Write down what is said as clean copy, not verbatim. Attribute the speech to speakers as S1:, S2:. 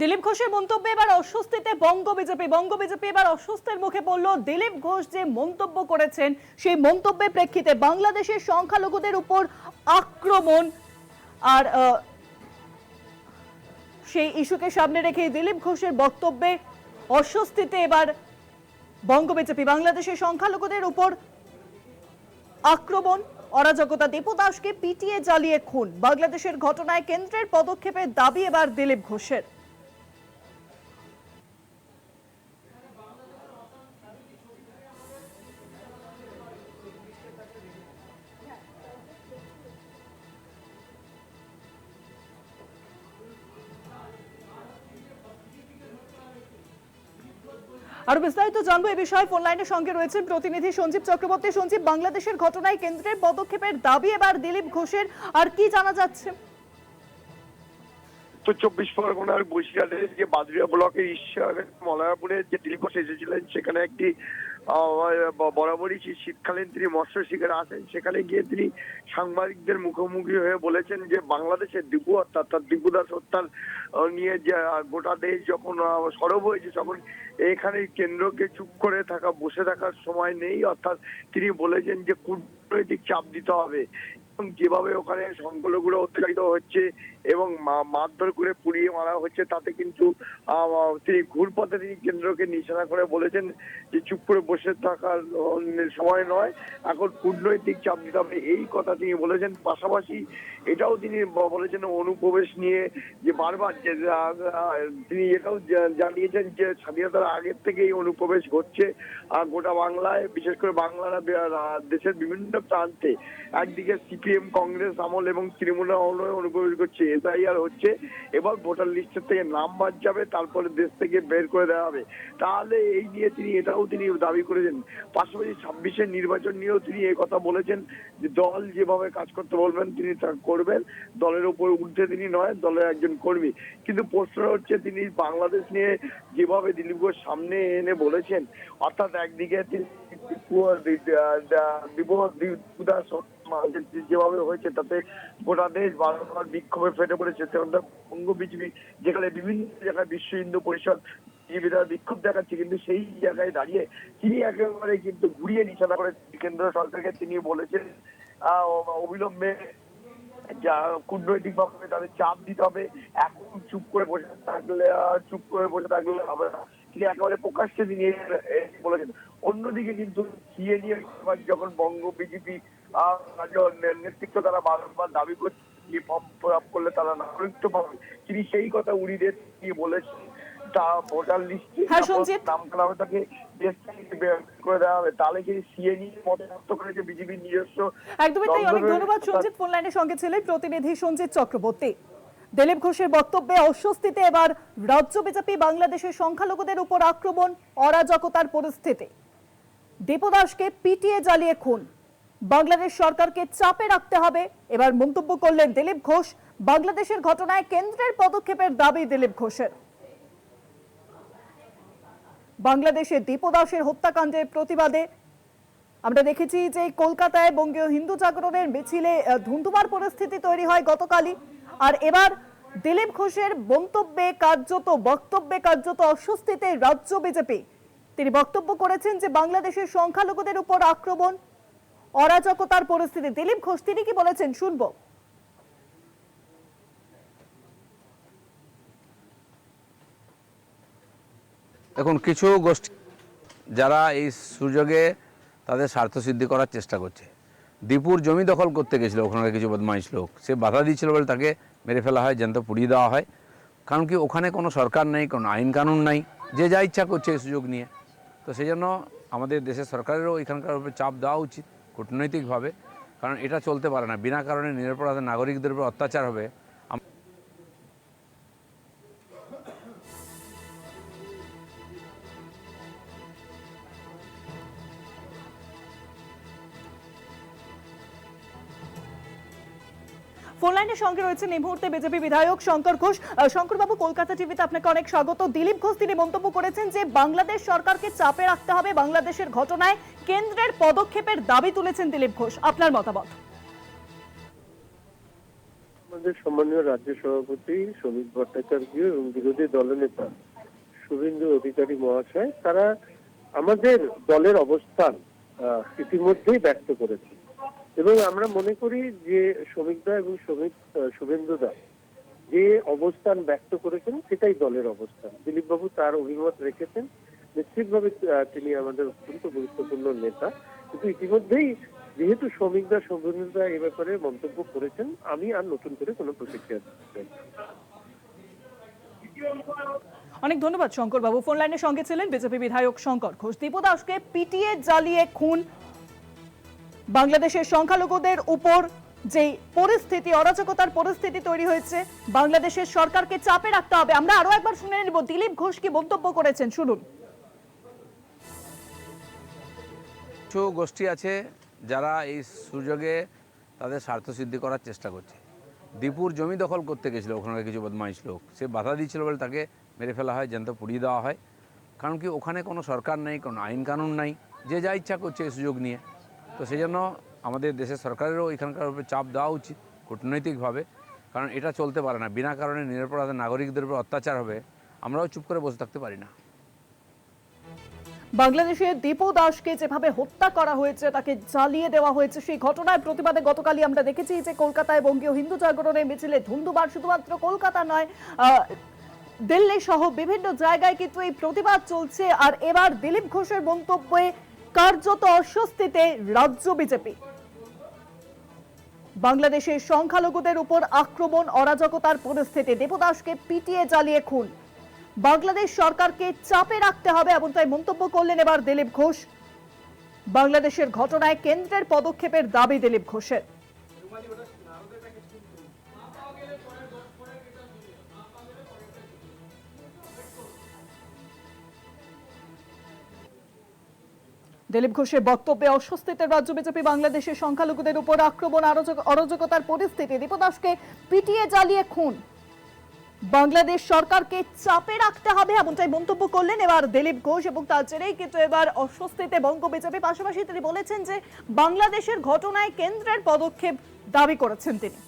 S1: দিলীপ ঘোষের মন্তব্যে এবার অস্বস্তিতে বঙ্গ বিজেপি এবার অস্বস্তির মুখে পড়ল। দিলীপ ঘোষ যে মন্তব্য করেছেন সেই মন্তব্যের প্রেক্ষিতে বাংলাদেশের সংখ্যালঘুদের উপর আক্রমণ আর সেই ইস্যুকে সামনে রেখে দিলীপ ঘোষের বক্তব্যে অস্বস্তিতে এবার বঙ্গ বিজেপি। বাংলাদেশের সংখ্যালঘুদের উপর আক্রমণ, অরাজকতা, দীপু দাসকে পিটিয়ে জ্বালিয়ে খুন, বাংলাদেশের ঘটনায় কেন্দ্রের পদক্ষেপের দাবি এবার দিলীপ ঘোষের। আরো বিস্তারিত জানবো এই বিষয়ে ফোন লাইনের সঙ্গে রয়েছেন প্রতিনিধি সঞ্জীব চক্রবর্তী। সঞ্জীব, বাংলাদেশের ঘটনায় কেন্দ্রের পদক্ষেপের দাবি এবার দিলীপ ঘোষের, আর কি জানা যাচ্ছে?
S2: উত্তর চব্বিশ পরগনার বসিরহাটের যে বাদুড়িয়া ব্লকের ঈশ্বরের মলয়াপুরে যে দিলীপ ঘোষ এসেছিলেন, সেখানে একটি বরাবরই শীতকালীন তিনি মৎস্য শিকারে আসেন। সেখানে গিয়ে তিনি সাংবাদিকদের মুখোমুখি হয়ে বলেছেন যে বাংলাদেশের দীপু অর্থাৎ দীপু দাস হত্যার নিয়ে যে গোটা দেশ যখন সরব হয়েছে, তখন এখানে কেন্দ্রকে চুপ করে বসে থাকার সময় নেই। অর্থাৎ তিনি বলেছেন যে কূটনৈতিক চাপ দিতে হবে এবং যেভাবে ওখানে সংখ্যালঘুরা অত্যাচারিত হচ্ছে এবং মারধর করে পুড়িয়ে মারা হচ্ছে, তাতে কিন্তু তিনি ঘুরপথে তিনি কেন্দ্রকে নিশানা করে বলেছেন যে চুপ করে বসে থাকার সময় নয়, এখন কূটনৈতিক চাপ দিতে হবে, এই কথা তিনি বলেছেন। পাশাপাশি এটাও তিনি বলেছেন অনুপ্রবেশ নিয়ে যে বারবার যে তিনি এটাও জানিয়েছেন যে স্বাধীনতার আগের থেকে এই অনুপ্রবেশ হচ্ছে গোটা বাংলায়, বিশেষ করে বাংলার দেশের বিভিন্ন প্রান্তে। একদিকে সিপিএম, কংগ্রেস আমল এবং তৃণমূল আমলে অনুপ্রবেশ করছে, এসআইআর হচ্ছে, এবার ভোটার লিস্টের থেকে নাম বাদ যাবে, তারপরে দেশ থেকে বের করে দেওয়া হবে। তাহলে এই নিয়ে তিনি তিনি দাবি করেছেন। পাশাপাশি 26-এর নির্বাচন নিয়েও তিনি এই কথা বলেছেন যে দল যেভাবে কাজ করতে বলবেন তিনি তা করবেন, দলের উপর ঊর্ধ্বে তিনি নয়, দলের একজন কর্মী। কিন্তু প্রশ্ন হচ্ছে তিনি বাংলাদেশ নিয়ে যেভাবে দিলীপ ঘোষ সামনে এনে বলেছেন, অর্থাৎ একদিকে তিনি যেভাবে হয়েছে তাতে গোটা দেশ বারবার বিক্ষোভে ফেটে পড়েছে। বঙ্গ বিজেপি যেখানে বিভিন্ন জায়গায় বিশ্ব হিন্দু পরিষদ বিক্ষোভ দেখাচ্ছে, কিন্তু সেই জায়গায় দাঁড়িয়ে তিনি একেবারে কিন্তু ঘুরিয়ে নিশানা করে কেন্দ্র সরকারকে তিনি বলেছেন অবিলম্বে যা কূটনৈতিক ভাবে তাদের চাপ দিতে হবে, এখন চুপ করে বসে থাকলে হবে না। তিনি একেবারে প্রকাশ্যে তিনি বলেছেন। অন্যদিকে কিন্তু সিএ নিয়ে যখন বঙ্গ বিজেপি নেতৃত্ব তারা বারবার দাবি করছে ফর্ম ফিল আপ করলে তারা নাগরিকত্ব পাবে, তিনি সেই কথা উড়িয়ে দিয়ে বলেছেন তা ভোটার লিস্টে নাম করা হবে, তাকে দেশ থেকে বের করে দেওয়া হবে। তাহলে কি সিএ নিয়ে মতামত করেছে বিজেপির নিজস্ব?
S1: একদমই তাই। অনেক ধন্যবাদ সঞ্জিত। ফোন লাইনের সঙ্গে ছিলেন প্রতিনিধি সঞ্জিত চক্রবর্তী। দিলীপ ঘোষের বক্তব্যে অস্বস্তিতে এবার রাজ্য বিজেপি। বাংলাদেশের সংখ্যালঘুদের উপর আক্রমণ, অরাজকতার পরিস্থিতি, দীপু দাসকে পিটিয়ে জ্বালিয়ে খুন, বাংলাদেশ সরকারকে চাপে রাখতে হবে এবার মন্তব্য করলেন দিলীপ ঘোষ। বাংলাদেশের ঘটনায় কেন্দ্রের পদক্ষেপের দাবি দিলীপ ঘোষের। বাংলাদেশে দীপু দাসের হত্যাকাণ্ডের প্রতিবাদে আমরা দেখেছি যে কলকাতায় বঙ্গীয় হিন্দু জাগরণের মিছিলে ধুন্ধুমার পরিস্থিতি তৈরি হয় গতকালই। আর এবার দিলীপ ঘোষের বক্তব্যে কার্যত অস্বস্তিতে রাজ্য বিজেপি। তিনি বক্তব্য করেছেন যে বাংলাদেশের সংখ্যালঘুদের উপর আক্রমণ, অরাজকতার পরিস্থিতি। দিলীপ ঘোষ তিনি কি বলেছেন শুনবো।
S3: এখন কিছু গোষ্ঠী যারা এই সুযোগে তাদের স্বার্থ সিদ্ধি করার চেষ্টা করছে। দীপুর জমি দখল করতে গেছিল ওখানে কিছু বদমাইশ লোক, সে বাধা দিচ্ছিল বলে তাকে মেরে ফেলা হয়, জ্যান্ত পুড়িয়ে দেওয়া হয়। কারণ কি ওখানে কোনো সরকার নেই, কোনো আইন কানুন নাই, যে যা ইচ্ছা করছে এই সুযোগ নিয়ে। তো সেই জন্য আমাদের দেশের সরকারেরও এখানকার উপরে চাপ দেওয়া উচিত কূটনৈতিকভাবে, কারণ এটা চলতে পারে না। বিনা কারণে নিরপরাধ নাগরিকদের উপর অত্যাচার হবে।
S1: ফোন লাইনের সঙ্গে রয়েছেন এই মুহূর্তে বিজেপি বিধায়ক শঙ্কর ঘোষ। শঙ্করবাবু, কলকাতা টিভিতে আপনাকে অনেক স্বাগত। দিলীপ ঘোষ তিনি মন্তব্য করেছেন যে বাংলাদেশ সরকারকে চাপে রাখতে হবে, বাংলাদেশের ঘটনায় কেন্দ্রের পদক্ষেপের দাবি তুলেছেন দিলীপ ঘোষ। আপনার মতামত?
S4: আমাদের সম্মানীয় রাজ্য সভাপতি শ্রমিক ভট্টাচার্য এবং বিরোধী দলনেতা শুভেন্দু অধিকারী মহাশয় তারা আমাদের দলের অবস্থান ইতিমধ্যেই ব্যক্ত করেছে এবং আমরা মনে করি যে শ্রমিকদা এবং শুভেন্দুদা যে অবস্থান ব্যক্ত করেছেন সেটাই দলের অবস্থান। দিলীপ বাবু তার অভিমত রেখেছেন, নিশ্চিতভাবে তিনি আমাদের অত্যন্ত গুরুত্বপূর্ণ নেতা, কিন্তু ইতিমধ্যেই যেহেতু শ্রমিকদা শুভেন্দুদা এ ব্যাপারে মন্তব্য করেছেন, আমি আর নতুন করে কোনো প্রতিক্রিয়া দিতে চাই না।
S1: অনেক ধন্যবাদ শঙ্কর বাবু। ফোন লাইনের সঙ্গে ছিলেন বিজেপি বিধায়ক শঙ্কর ঘোষ। দীপু দাসকে পিটিয়ে জ্বালিয়ে খুন, বাংলাদেশের সংখ্যালঘুদের উপর যে পরিস্থিতি, অরাজকতার পরিস্থিতি তৈরি হয়েছে, বাংলাদেশের সরকারকে চাপে রাখতে হবে। আমরা আরো একবার শুনে নেব দিলীপ ঘোষ কি মন্তব্য করেছেন, শুনুন।
S3: কিছু গোষ্ঠী আছে যারা এই সুযোগে তাদের স্বার্থ সিদ্ধি করার চেষ্টা করছে। দীপুর জমি দখল করতে গেছিল ওখানকার কিছু বদমাইশ লোক, সে বাধা দিচ্ছিল বলে তাকে মেরে ফেলা হয়, জ্যান্ত পুড়িয়ে দেওয়া হয়। কারণ কি ওখানে কোনো সরকার নেই, কোনো আইন কানুন নাই, যে যা ইচ্ছা করছে এই সুযোগ নিয়ে। তো সেই জন্য আমাদের দেশের সরকারেরও এখানকার উপরে চাপ দেওয়া উচিত কূটনৈতিকভাবে, কারণ এটা চলতে পারে না। বিনা কারণে নিরপরাধ নাগরিকদের উপর অত্যাচার হবে, আমরাও চুপ করে বসে থাকতে পারি না।
S1: বাংলাদেশে দীপু দাসকে যেভাবে হত্যা করা হয়েছে, তাকে জ্বালিয়ে দেওয়া হয়েছে, সেই ঘটনার প্রতিবাদে গতকালই আমরা দেখেছি যে কলকাতায় বঙ্গীয় হিন্দু জাগরণের মিছিলে ধুন্ধুমার। শুধুমাত্র কলকাতা নয়, দিল্লি সহ বিভিন্ন জায়গায় কিন্তু এই প্রতিবাদ চলছে। আর এবার দিলীপ ঘোষের মন্তব্যে কার্যত অস্বস্তিতে রাজ্য বিজেপি। বাংলাদেশের সংখ্যালঘুদের উপর আক্রমণ, অরাজকতার পরিস্থিতি, দীপু দাসকে পিটিয়ে জ্বালিয়ে খুন, বাংলাদেশ সরকারকে চাপে রাখতে হবে এমনটাই মন্তব্য করলেন এবার দিলীপ ঘোষ। বাংলাদেশের ঘটনায় কেন্দ্রের পদক্ষেপের দাবি দিলীপ ঘোষের। দিলীপ ঘোষের বক্তব্যে অস্বস্তিতে রাজ্য বিজেপি। বাংলাদেশের সংখ্যালঘুদের উপর আক্রমণ, অরাজকতার পরিস্থিতি, দীপু দাসকে পিটিয়ে জ্বালিয়ে খুন, বাংলাদেশ সরকারকে চাপে রাখতে হবে এমনটাই মন্তব্য করলেন এবার দিলীপ ঘোষ। এবং তার জেরেই কিন্তু এবার অস্বস্তিতে বঙ্গ বিজেপি। পাশাপাশি তিনি বলেছেন যে বাংলাদেশের ঘটনায় কেন্দ্রের পদক্ষেপ দাবি করেছেন তিনি।